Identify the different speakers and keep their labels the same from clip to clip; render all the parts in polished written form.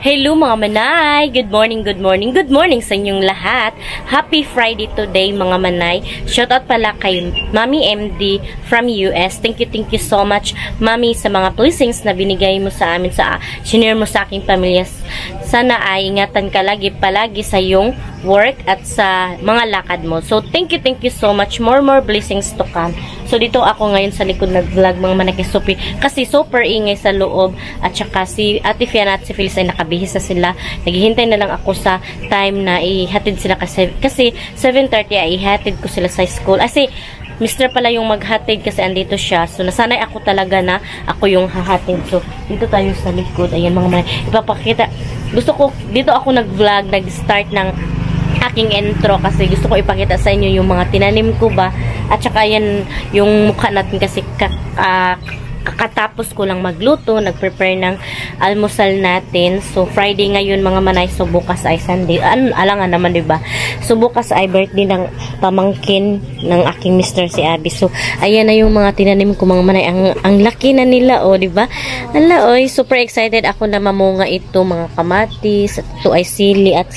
Speaker 1: Hello mga manay! Good morning, good morning, good morning sa inyong lahat. Happy Friday today mga manay. Shoutout pala kay Mami MD from US. Thank you so much Mami sa mga blessings na binigay mo sa amin, sinare mo sa aking pamilya. Sana ay ingatan ka palagi sa iyong work at sa mga lakad mo. So thank you so much. More blessings to come. So dito ako ngayon sa likod nag-vlog mga manakisupi kasi super ingay sa loob at saka si Ate Fiana at si Phyllis ay nakabihis na sila. Naghihintay na lang ako sa time na ihatid sila kasi 7:30 ay ihatid ko sila sa school. Kasi Mr. pala yung maghatid kasi andito siya. So, nasanay ako talaga na ako yung hahatid. So, dito tayo sa likod. Ayan mga manay. Ipapakita. Gusto ko, dito ako nag-vlog, nag-start ng aking intro kasi gusto ko ipakita sa inyo yung mga tinanim ko ba. At saka yan, yung mukha natin kasi kakatapos ko lang magluto, nag-prepare ng almusal natin. So, Friday ngayon mga manay. So, bukas ay Sunday. Alangan naman, diba? So, bukas ay birthday ng pamangkin ng aking Mr. si Abby. So, ayan na yung mga tinanim ko mga manay. Ang laki na nila, diba? Hala, super excited ako na mamunga ito, mga kamatis. At ito ay sili at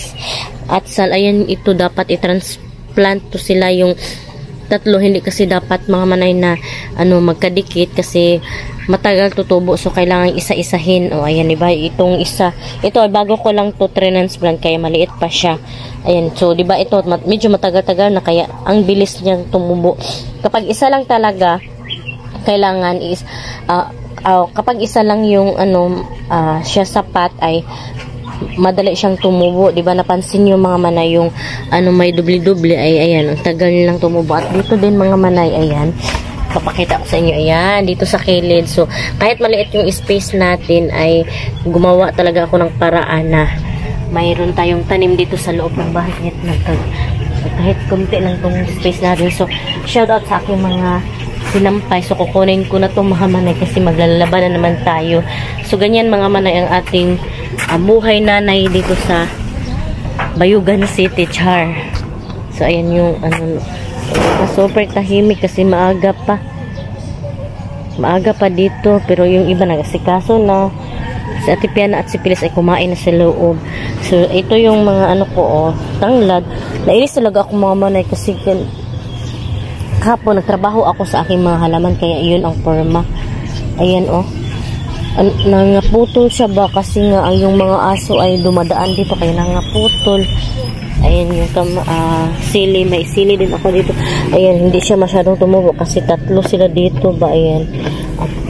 Speaker 1: sal. Ayan, ito dapat i-transplant to sila yung tatlo, hindi kasi dapat mga manay na magkadikit kasi matagal tutubo, so kailangan isa-isahin. Ayan, diba? Itong isa, ito ay bago ko lang to transplant kaya maliit pa siya. Ayan, so diba ito medyo matagal-tagal na kaya ang bilis niyang tumubo. Kapag isa lang talaga kailangan is kapag isa lang yung siya sapat ay madali siyang tumubo, di ba? Napansin niyo mga manay yung may dubli-dubli ay ayan, ang tagal lang tumubo. At dito din mga manay, ayan, papakita ko sa inyo, ayan, dito sa kilid. So, kahit maliit yung space natin ay gumawa talaga ako ng paraan na mayroon tayong tanim dito sa loob ng bahay. Kahit kumti lang tong space natin. So, shout out sa aking mga sinampay. So, kukunin ko na itong mga manay kasi maglalaban na naman tayo. So, ganyan mga manay ang ating buhay nanay dito sa Bayugan City, Char. So, ayan yung super tahimik kasi maaga pa dito. Pero yung iba nagasikaso na. Si Ate Piana at si Phyllis ay kumain na sa loob. So, ito yung mga tanglad. Nainis talaga ako mga manay kasi kahapon nagtrabaho ako sa aking mga halaman kaya yun ang forma. Ayan nangaputol siya ba kasi nga yung mga aso ay dumadaan dito kaya nangaputol. Ayan yung sili, may sili din ako dito. Ayan, hindi siya masyadong tumubo kasi tatlo sila dito ba. Ayan,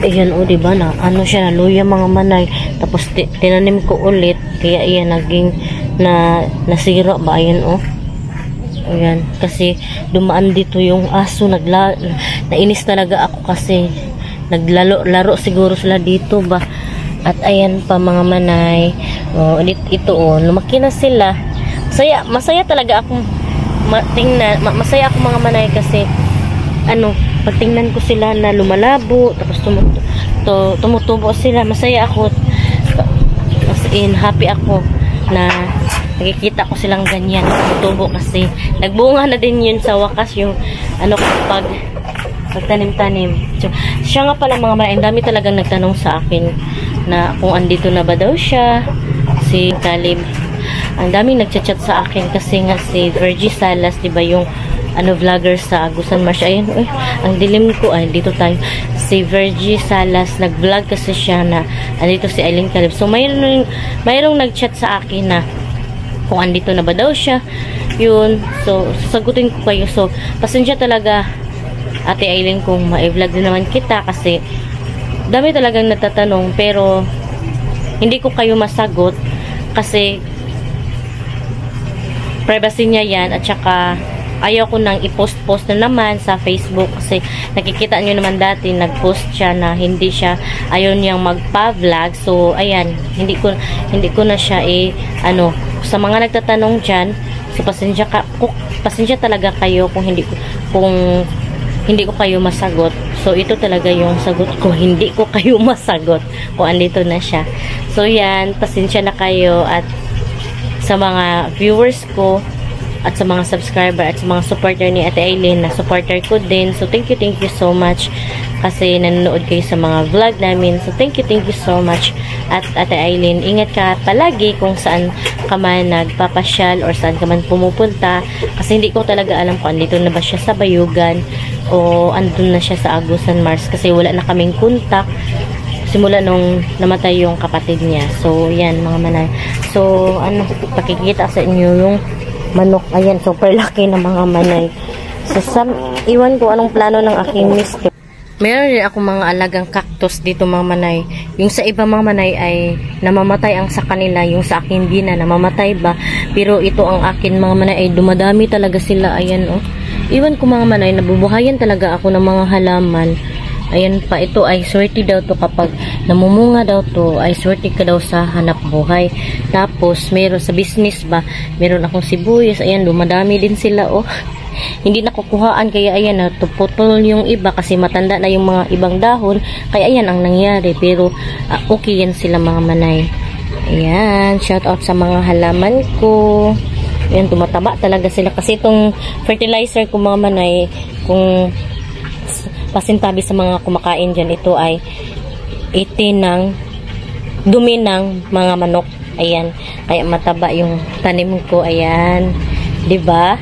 Speaker 1: ayan diba na siya, naluya mga manay. Tapos tinanim ko ulit kaya ayan naging nasira ba. Ayan ayan, kasi dumaan dito yung aso. Nainis talaga ako kasi naglaro siguro sila dito ba. At ayan pa mga manay, ito lumaki na sila. Masaya talaga ako tingnan. Masaya ako mga manay kasi pagtingnan ko sila na lumalabo tapos tumutubo sila. Masaya ako, as in happy ako na nakikita ko silang ganyan tumutubo kasi nagbunga na din yun sa wakas yung kapag pagtanim-tanim. So, siya nga pala mga manay, ang dami talagang nagtanong sa akin na kung andito na ba daw siya, si Talib. Ang daming nagchat-chat sa akin kasi nga si Virgie Salas, diba yung vlogger sa Agusan Marsh. Ayun, ang dilim ko, dito tayo. Si Virgie Salas, nag-vlog kasi siya na andito si Aileen Talib. So, mayroong nag-chat sa akin na kung andito na ba daw siya. Yun. So, sasagutin ko kayo. So, pasensya talaga Ate Aileen kung ma-vlog din naman kita kasi dami talagang natatanong pero hindi ko kayo masagot kasi privacy niya yan at saka ayaw ko nang i-post na naman sa Facebook kasi nakikita nyo naman dati nag-post siya na ayaw niyang magpa-vlog. So ayan, hindi ko na siya sa mga nagtatanong dyan. So pasensya talaga kayo kung hindi ko kayo masagot. So, ito talaga yung sagot ko. Hindi ko kayo masagot kung andito na siya. So, yan. Pasensya na kayo at sa mga viewers ko at sa mga subscriber at sa mga supporter ni Ate Aileen na supporter ko din. So, thank you so much. kasi nanonood kayo sa mga vlog namin. So, thank you so much. At Ate Aileen, ingat ka palagi kung saan ka man nagpapasyal or saan ka man pumupunta. Kasi hindi ko talaga alam kung andito na ba siya sa Bayugan o andun na siya sa Agusan Mars kasi wala na kaming kontak simula nung namatay yung kapatid niya. So, yan mga manay. So, pakikita sa inyo yung manok. Ayan, super laki na mga manay. So, iwan ko anong plano ng aking mister. Meron din ako mga alagang cactus dito mga manay. Yung sa iba mga manay ay namamatay ang sa kanila. Yung sa akin di na namamatay ba. Pero ito ang akin mga manay ay dumadami talaga sila. Ayan oh. Iwan ko mga manay, nabubuhayan talaga ako ng mga halaman. Ayan pa, ito ay swerte daw to kapag namumunga daw to, ay swerte ka daw sa hanap buhay. Tapos, meron sa business ba, meron akong sibuyas, ayan, dumadami din sila, oh. Hindi nakukuhaan, kaya ayan, putol yung iba kasi matanda na yung mga ibang dahon, kaya ayan ang nangyari. Pero, okay yan sila mga manay. Ayan, shout out sa mga halaman ko. Ayan, tumataba talaga sila kasi itong fertilizer ko mga manay, kung pasintabi sa mga kumakain dyan, ito ay dumi ng mga manok. Ayan, kaya mataba yung tanim ko. Ayan, diba?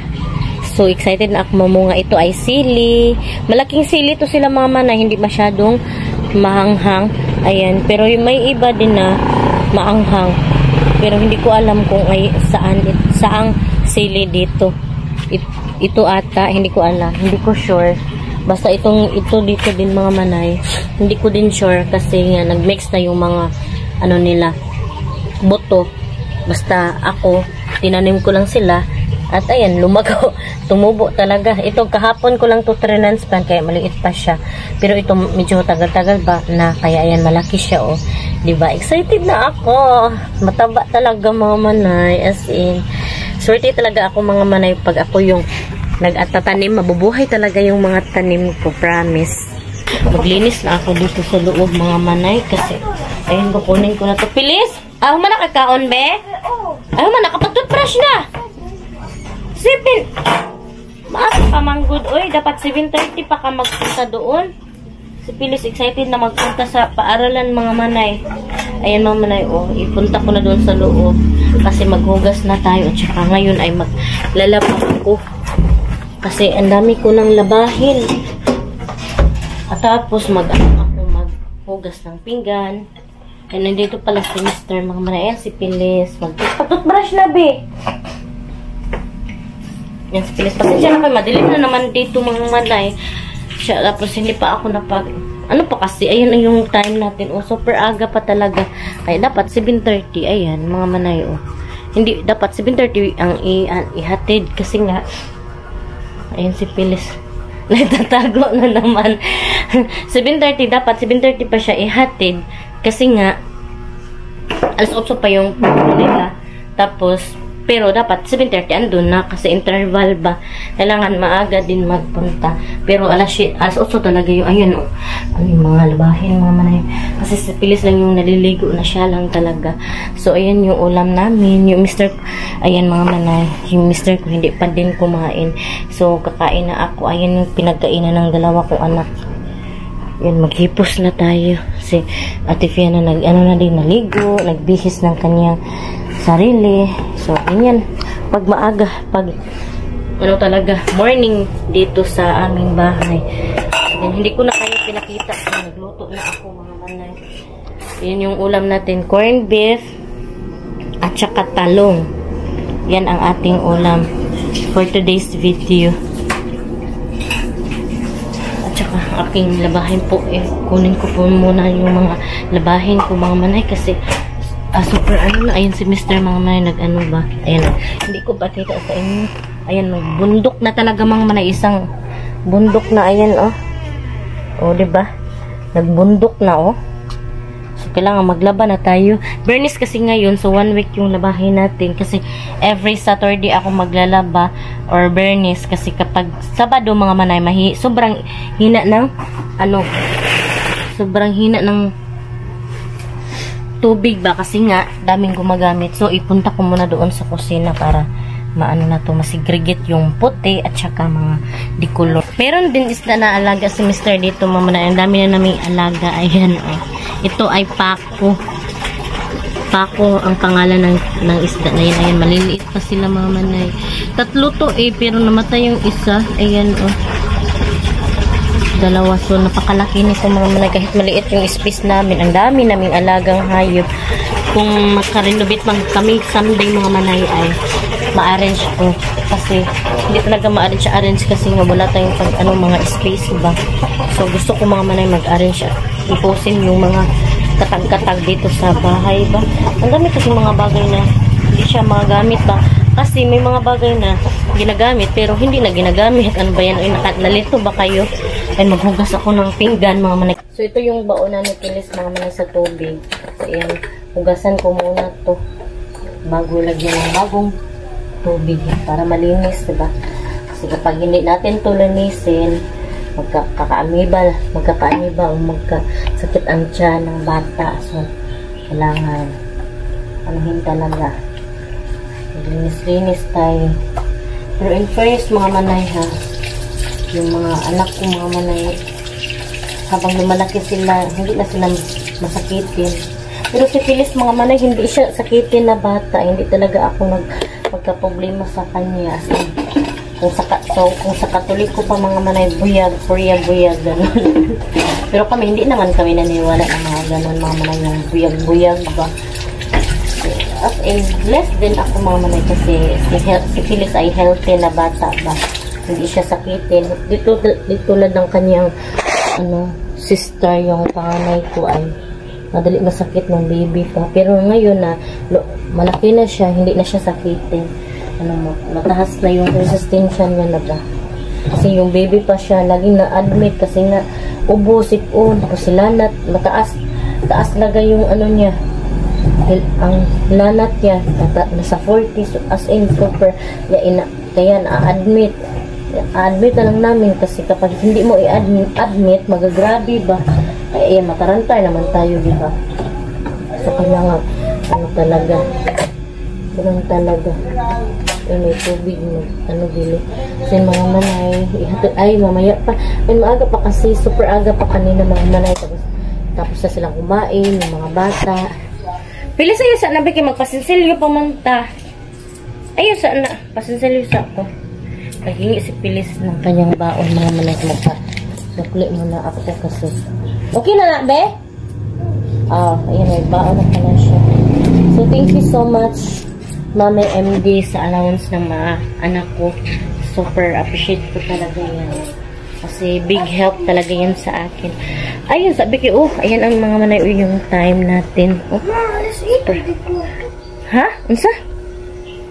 Speaker 1: So excited na ako mamunga. Ito ay sili, malaking sili to sila mga manay, hindi masyadong mahanghang. Ayan, pero may iba din na maanghang, pero hindi ko alam kung ay saang sili dito. Ito ata, hindi ko alam, hindi ko sure. Basta ito dito din mga manay, hindi ko din sure kasi nga nagmix na yung mga nila boto. Basta ako tinanim ko lang sila at ayan, lumago, tumubo talaga. Ito kahapon ko lang to transplant kaya maliit pa siya, pero ito medyo tagal-tagal ba na kaya ayan malaki siya oh. Diba? Excited na ako, mataba talaga mga manay, as in swerte talaga ako mga manay pag ako yung nag-atatanim, mabubuhay talaga yung mga tanim ko, promise. Maglinis na ako dito sa loob mga manay kasi ayun, kukunin ko na to. Pilis! Ako man nakakaon, be? Ako man nakapag-toothbrush na! Sipin! Maasa pa manggod, oy. Dapat 7:30 pa ka magpunta doon. Si Pilis excited na magpunta sa paaralan mga manay. Ayan mga manay, oh. Ipunta ko na doon sa loob kasi maghugas na tayo at saka ngayon ay maglalaba ako. Kasi ang dami ko nang labahin. At tapos maghugas ng pinggan. And nandito pala si Mr. mga manay. Ayan si Pilis. Magtutbrush na, be. Yan si Pilis. Pasensya na kayo. Madilim na naman dito mga manay. Siya, tapos hindi pa ako ano pa kasi. Ayan yung time natin. Oh, super aga pa talaga. Kaya dapat 7:30. Ayan mga manay. Oh. Hindi, dapat 7:30 ang ihatid. Kasi nga ayan si Pilis. Nagtatago na naman. 7:30 dapat. 7:30 pa siya ihatid. Kasi nga, alas 8 pa yung nila. Tapos, pero dapat 7:30 andun na. Kasi interval ba. Kailangan maaga din magpunta. Pero alas 8 talaga yung, ayan o. Ano yung mga labahin, mga manay. Kasi si Pilis lang yung naliligo na siya lang talaga. So, ayan yung ulam namin. Yung Mr. Ayan mga manay. Yung Mr. ko hindi pa din kumain. So, kakain na ako. Ayan yung pinagkainan ng dalawa kong anak. Yan, maghipos na tayo. Si Ate Fia na naligo, nagbihis ng kanyang sarili. So, ganyan. Pag maaga, pag talaga, morning dito sa aming bahay. Yan, hindi ko na kayo pinakita. So, nagluto na ako mga manay. Yan yung ulam natin. Corned beef at saka talong. Yan ang ating ulam for today's video. Aking labahin po kunin ko po muna yung mga labahin ko mga manay kasi super na ayan si Mr. mga manay ba ayan hindi ko pakita sa inyo. Ayan, bundok na talaga mga manay, isang bundok na ayan diba nagbundok na so kailangan maglaba na tayo. Bernis kasi ngayon, so 1 week yung labahin natin kasi every Saturday ako maglalaba or bernis kasi kapag Sabado mga manay sobrang hina ng sobrang hina ng tubig ba kasi nga daming gumagamit. So ipunta ko muna doon sa kusina para maano na to, masigregate yung puti at saka mga dikulor. Meron din isda na alaga si Mr. dito, mga manay. Ang dami na naming alaga. Ayan, oh. Ito ay pako. Pako ang pangalan ng isda na yan. Ayan, maliliit pa sila, mga manay. Tatlo to pero namatay yung isa. Ayan, oh. Dalawa. So, napakalaki nito, mga manay. Kahit maliit yung space namin. Ang dami naming alagang hayop. Kung magka-renovate kami someday, mga manay, ay ma-arrange ko. Kasi hindi talaga ma-arrange kasi nga wala tayong mga space ba. So gusto ko, mga manay, mag-arrange at ipusin yung mga katag-katag dito sa bahay ba. Ang dami kasi mga bagay na hindi siya magagamit ba. Kasi may mga bagay na ginagamit pero hindi na ginagamit. Ano ba yan? Nalito ba kayo? Ay, maghugas ako ng pinggan, mga manay. So ito yung baonan ni Pilis, mga manay, sa tubig. So ayan, hugasan ko muna to bago lagyan ng bagong tubig para malinis, diba? Kasi kapag hindi natin ito linisin, magkaka-amiba o magkasakit ang tiyan ng bata. So, kailangan anuhin talaga. Linis-linis tayo. Pero in fairness, mga manay, ha, yung mga anak ko, mga manay, habang lumalaki sila, hindi na sila masakitin. Pero si Pilis, mga manay, hindi siya sakitin na bata. Hindi talaga ako magka-problema sa kanya. As in, kung sa Katoliko pa, mga manay, buyag, gano'n. Pero kami, hindi naman kami naniwala ng mga gano'n, mga manay, yung buyag, ba. As in, blessed din ako, mga manay, kasi si Pilis ay healthy na bata ba. Hindi siya sakitin. Dito tulad ng kanyang sister, yung panganay ko ay madali masakit ng baby pa. Pero ngayon na malaki na siya, hindi na siya sakitin. Mataas na yung resistensya niya na ba. Kasi yung baby pa siya, laging na-admit kasi nga ubo, sipon, tapos lanat, taas laga yung niya. Ang lanat niya, nasa 40, so as in super, kaya na-admit na lang namin kasi kapag hindi mo i-admit, magagrabe ba? Ay, matarantay naman tayo, di ba? So, kaya nga, talaga. May tubig, bili. Kasi mga manay, ay, mamaya pa. Ay, maaga pa kasi, super aga pa kanina, mga manay. Tapos na silang kumain, yung mga bata. Pili sa'yo, saan nabi kayo magpasinsilyo pamanta? Ayun, saan na? Pasinsilyo sa ako. Paghingi si Pilis ng kanyang baon, mga manay, sukli muna ako kasi. Okay na na, be? Ayan, may baon na pala siya. So, thank you so much, Mami MD, sa allowance ng mga anak ko. Super appreciate ko talaga yan. Kasi big help talaga yan sa akin. Ayun, sabi ko, ayan ang mga manay, yung time natin. Super. Ha? Unsa?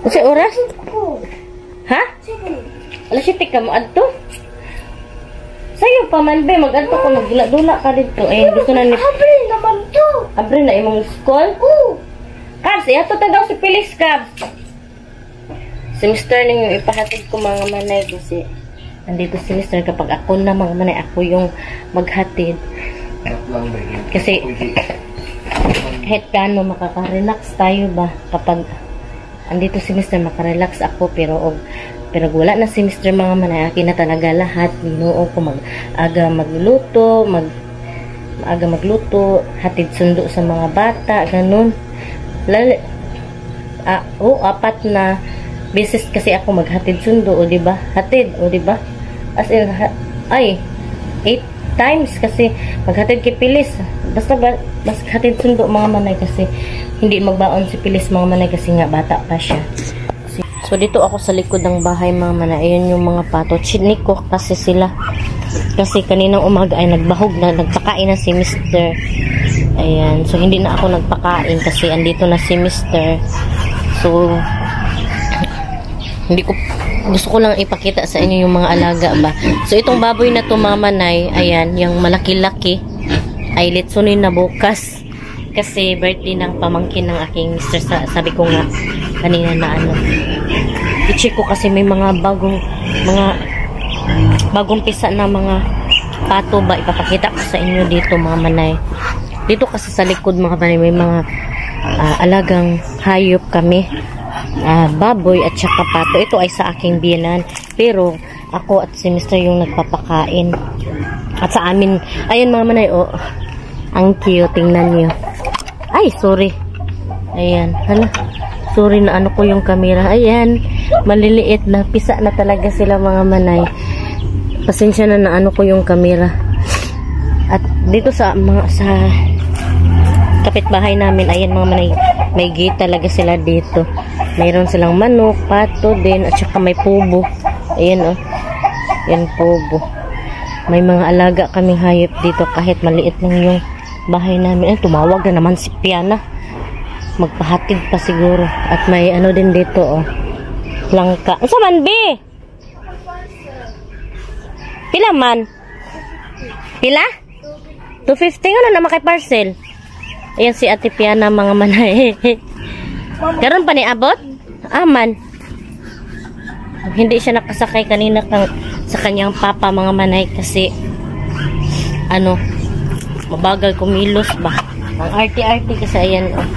Speaker 1: Unsa oras? Ha? Alas 7 ka mo adto? Sayo pa man, be, mag-adto ko, magdula-dula ka dito. Eh, gusto na ni... Abre naman to. Abre na imong school? Oo. Kabs, ihato tagaw si Pilis, Kabs. Si Mr. Ning yung ipahatid ko, mga manay, kasi nandito si Mr. Kapag ako na, mga manay, ako yung maghatid. Kasi kahit kano makaka-relax tayo ba kapag andito si Mr. makarelax ako, pero wala na si Mr. mga manay, akin na talaga lahat. Binuo ko mag-aga magluto, hatid sundo sa mga bata, ganun. Apat na beses kasi ako maghatid sundo, o diba? Hatid, o diba? As in, 8 times kasi maghatid kay Pilis. Basta mas hatid sundo, mga manay, kasi hindi magbaon si Pilis, mga manay, kasi nga bata pa siya. So, dito ako sa likod ng bahay, mga manay. Ayan yung mga pato. Chinik ko kasi sila. Kasi kaninang umaga ay nagbahog na. Nagpakain na si Mr. Ayan. So, hindi na ako nagpakain kasi andito na si Mr. So, gusto ko lang ipakita sa inyo yung mga alaga ba. So, itong baboy na to, mga manay, ayan, yung malaki-laki, ay litsunin na bukas. Kasi birthday ng pamangkin ng aking Mr. Sabi ko nga kanina na i-check ko kasi may mga bagong pisa na mga pato ba, ipapakita ko sa inyo dito, mga manay. Dito kasi sa likod, mga manay, may mga alagang hayop kami, baboy at saka pato. Ito ay sa aking biyanan, pero Ako at si Mr. yung nagpapakain. At sa amin, ayan mga manay, oh. Ang cute, tingnan nyo. Ay, sorry. Ayan, hala. Sorry na ano ko yung camera. Ayan, maliliit na. Pisa na talaga sila mga manay. Pasensya na ano ko yung camera. At dito sa kapitbahay namin, ayan mga manay, may gate talaga sila dito. Mayroon silang manok, pato din, at saka may pubo. Ayan oh. Yan pubo. May mga alaga kaming hayop dito kahit maliit lang yung bahay namin. Ay, tumawag na naman si Piana. Magpahatid pa siguro. At may ano din dito oh. Langka. Ano man, B? Pila man? Pila? 250 nga na makay parcel. Ayan si Ate Piana mga manay. Karon pa ni abot? Aman. Hindi siya nakasakay kanina sa kanyang papa mga manay kasi ano, mabagal kumilos ba. Ang arty-arty kasi ayan oh.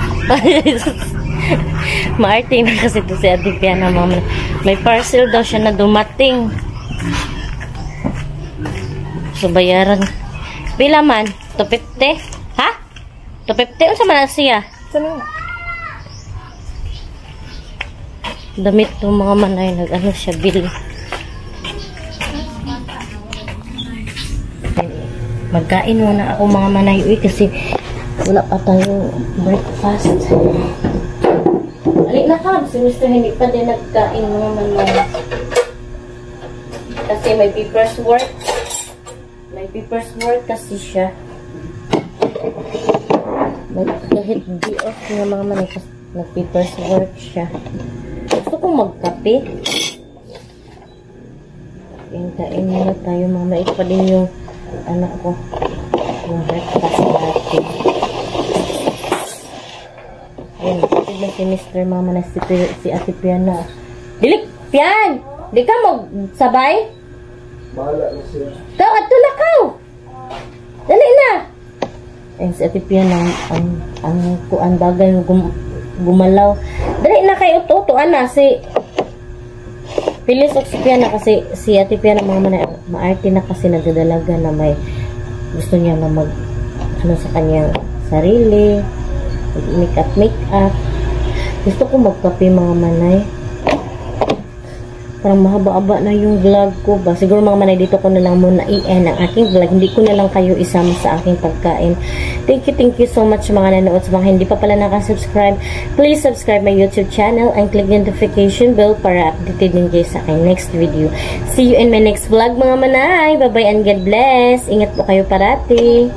Speaker 1: Ma-arty na kasi to si Ate Piana mga manay. May parcel daw siya na dumating. So bayaran. Pila man? 250? Ha? 250? Unsa man siya? Damit to mga manay. Nag-ano siya, bill. Magkain muna ako mga manay. Uy, kasi wala pa tayong breakfast. Alik na ka. Si Mr. hindi pa din nagkain mga manay. Kasi may papers work. May papers work kasi siya. Kahit di off nga mga manay, nag-papers work siya. Gusto kong magkape. Kain muna tayo mga manay. Pa din yung anak ko. Yung breakfast natin. Ayun, kapit na si Mr. mga manay, si Ate Piana. Dilik! Pian! Di ka magsabay?
Speaker 2: Bahala na siya.
Speaker 1: Kau, ato na kau! Dali na! Ayun, si Ate Piana, ang kuan bagay gumalaw. Dali na kayo uto-utoan na si Pilis o si Piana kasi si Ate Piana mga manay, maarte na kasi nagdadalaga na may gusto niya na mag ano sa kanyang sarili, make up. Gusto ko magkape mga manay. Parang mahaba-aba na yung vlog ko ba. Siguro mga manay, dito ko na lang muna i-end ang aking vlog. Hindi ko na lang kayo isama sa aking pagkain. Thank you so much sa mga nanood. Sa mga hindi pa pala nakasubscribe, please subscribe my YouTube channel and click the notification bell para updated din kayo sa aking next video. See you in my next vlog mga manay. Bye-bye and God bless. Ingat po kayo parati.